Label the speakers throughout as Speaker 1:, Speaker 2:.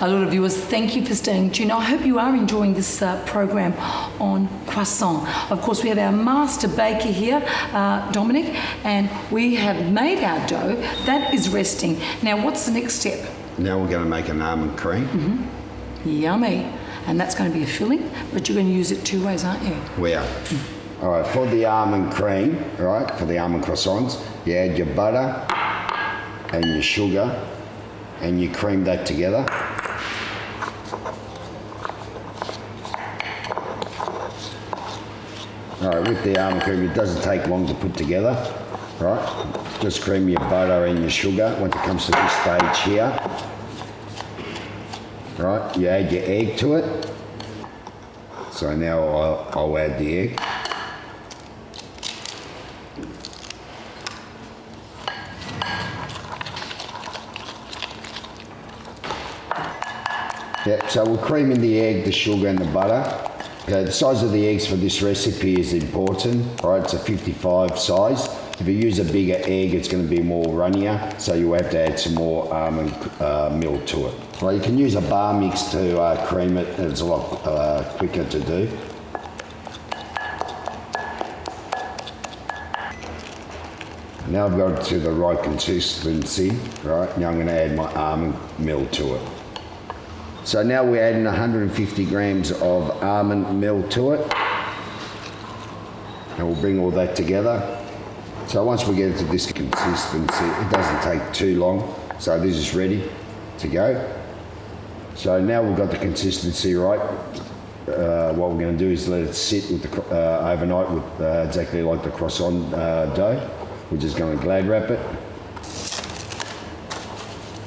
Speaker 1: A lot of viewers, thank you for staying tuned. I hope you are enjoying this program on croissant. Of course, we have our master baker here, Dominic, and we have made our dough. That is resting. Now, what's the next step?
Speaker 2: Now we're going to make an almond cream.
Speaker 1: Yummy. And that's going to be a filling, but you're going to use it two ways, aren't you?
Speaker 2: We are. All right, for the almond cream, right, for the almond croissants, you add your butter and your sugar and you cream that together. All right, with the almond cream, it doesn't take long to put together, right? Just cream your butter and your sugar. Once it comes to this stage here, right, you add your egg to it. So now I'll add the egg. Yep, so we're creaming the egg, the sugar and the butter. Okay, the size of the eggs for this recipe is important, right? It's a 55 size. If you use a bigger egg, it's going to be more runnier, so you have to add some more almond milk to it. Well, you can use a bar mix to cream it, and it's a lot quicker to do. Now I've got it to the right consistency, right? Now I'm going to add my almond milk to it. So now we're adding 150 grams of almond milk to it. And we'll bring all that together. So once we get it to this consistency, it doesn't take too long. So this is ready to go. So now we've got the consistency right. What we're going to do is let it sit with the, overnight with exactly like the croissant dough. We're just going to glad wrap it.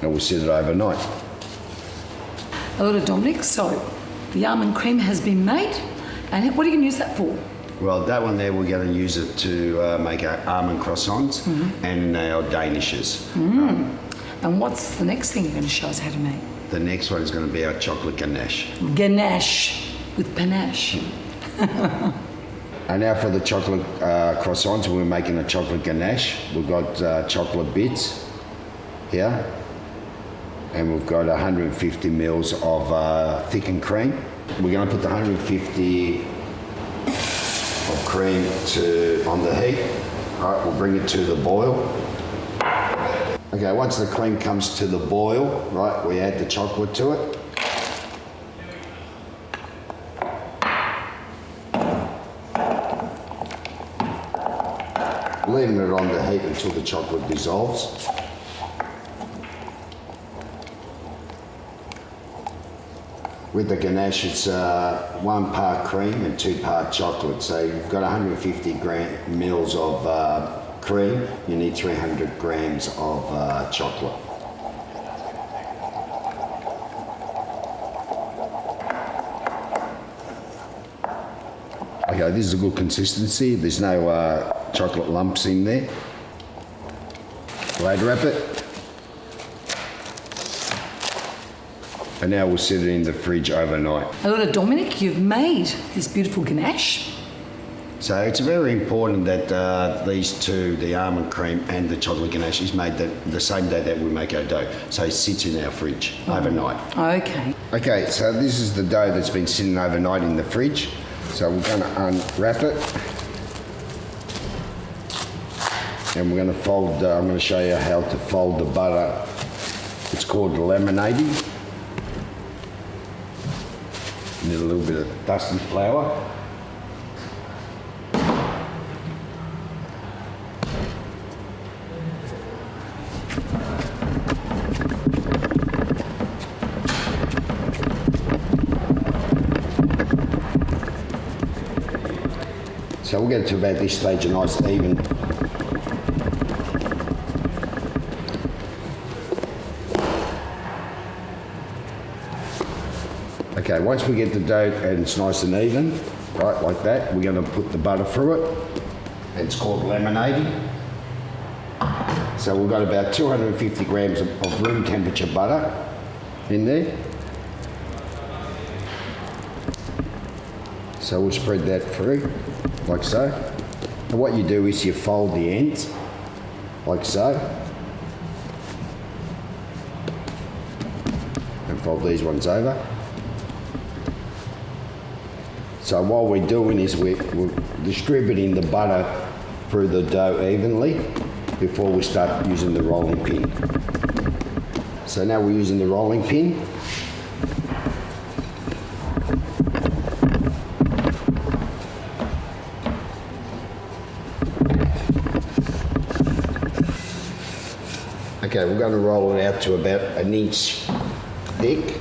Speaker 2: And we'll sit it overnight.
Speaker 1: Hello to Dominic. So the almond cream has been made, and what are you going to use that for?
Speaker 2: Well, that one there, we're going to use it to make our almond croissants and our danishes.
Speaker 1: And what's the next thing you're going to show us how to make?
Speaker 2: The next one is going to be our chocolate ganache.
Speaker 1: Ganache with panache.
Speaker 2: And now for the chocolate croissants, we're making a chocolate ganache. We've got chocolate bits here. And we've got 150 mils of thickened cream. We're going to put the 150 of cream on the heat. All right, we'll bring it to the boil. Okay, once the cream comes to the boil, right, we add the chocolate to it. Leaving it on the heat until the chocolate dissolves. With the ganache, it's 1 part cream and 2 part chocolate. So you've got 150 mils of cream, you need 300 grams of chocolate. Okay, this is a good consistency. There's no chocolate lumps in there. Glad wrap it. And now we'll set it in the fridge overnight.
Speaker 1: Hello to Dominic, you've made this beautiful ganache.
Speaker 2: So it's very important that these two, the almond cream and the chocolate ganache, is made the same day that we make our dough. So it sits in our fridge overnight.
Speaker 1: Okay.
Speaker 2: Okay, so this is the dough that's been sitting overnight in the fridge. So we're going to unwrap it. And we're going to fold, I'm going to show you how to fold the butter. It's called laminating. Need a little bit of dusty flour. So we'll get it to about this stage, a nice even. Okay, once we get the dough and it's nice and even, right, like that, we're going to put the butter through it. It's called laminating. So we've got about 250 grams of room temperature butter in there. So we'll spread that through, like so. And what you do is you fold the ends, like so. And fold these ones over. So what we're doing is we're distributing the butter through the dough evenly before we start using the rolling pin. So now we're using the rolling pin. Okay, we're going to roll it out to about 1 inch thick.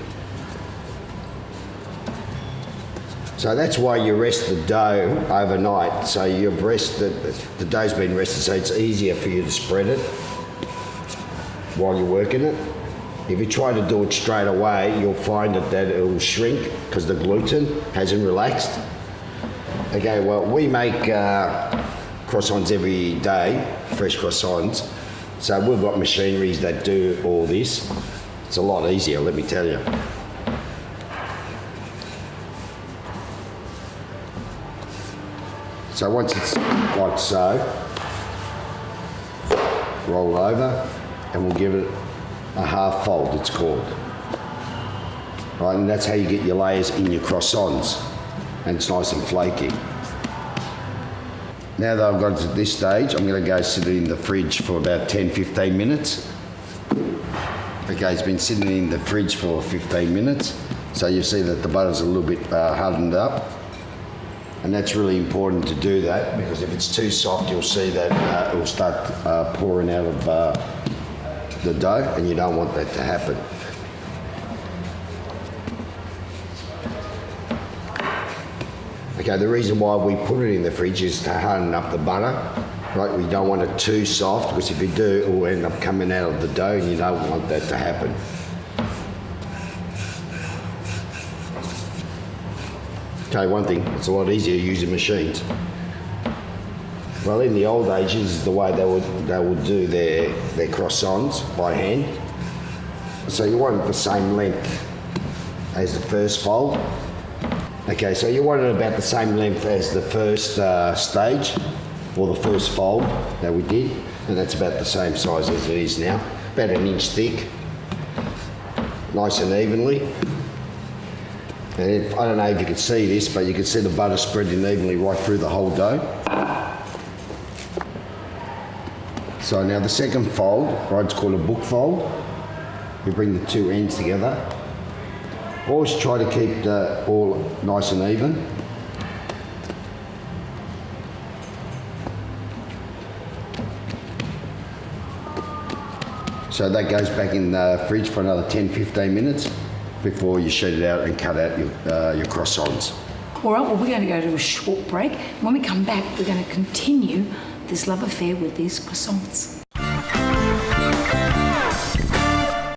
Speaker 2: So that's why you rest the dough overnight. So you've rested, the dough's been rested, so it's easier for you to spread it while you're working it. If you try to do it straight away, you'll find that it will shrink because the gluten hasn't relaxed. Okay, well, we make croissants every day, fresh croissants. So we've got machineries that do all this. It's a lot easier, let me tell you. So once it's like so, roll over and we'll give it a half fold, it's called. Right, and that's how you get your layers in your croissants, and it's nice and flaky. Now that I've got to this stage, I'm going to go sit it in the fridge for about 10-15 minutes. Okay, it's been sitting in the fridge for 15 minutes, so you see that the butter's a little bit hardened up. And that's really important to do that, because if it's too soft, you'll see that it will start pouring out of the dough, and you don't want that to happen. Okay, the reason why we put it in the fridge is to harden up the butter. Right, we don't want it too soft, because if you do, it will end up coming out of the dough, and you don't want that to happen. Okay, one thing, it's a lot easier using machines. Well, in the old ages, the way they would do their croissants by hand. So you want it the same length as the first fold. Okay, so you want it about the same length as the first stage, or the first fold that we did, and that's about the same size as it is now, about 1 inch thick, nice and evenly. And I don't know if you can see this, but you can see the butter spreading evenly right through the whole dough. So now the second fold, right, it's called a book fold. You bring the two ends together. Always try to keep the all nice and even. So that goes back in the fridge for another 10-15 minutes before you sheet it out and cut out your croissants.
Speaker 1: All right, well, we're going to go to a short break. When we come back, we're going to continue this love affair with these croissants.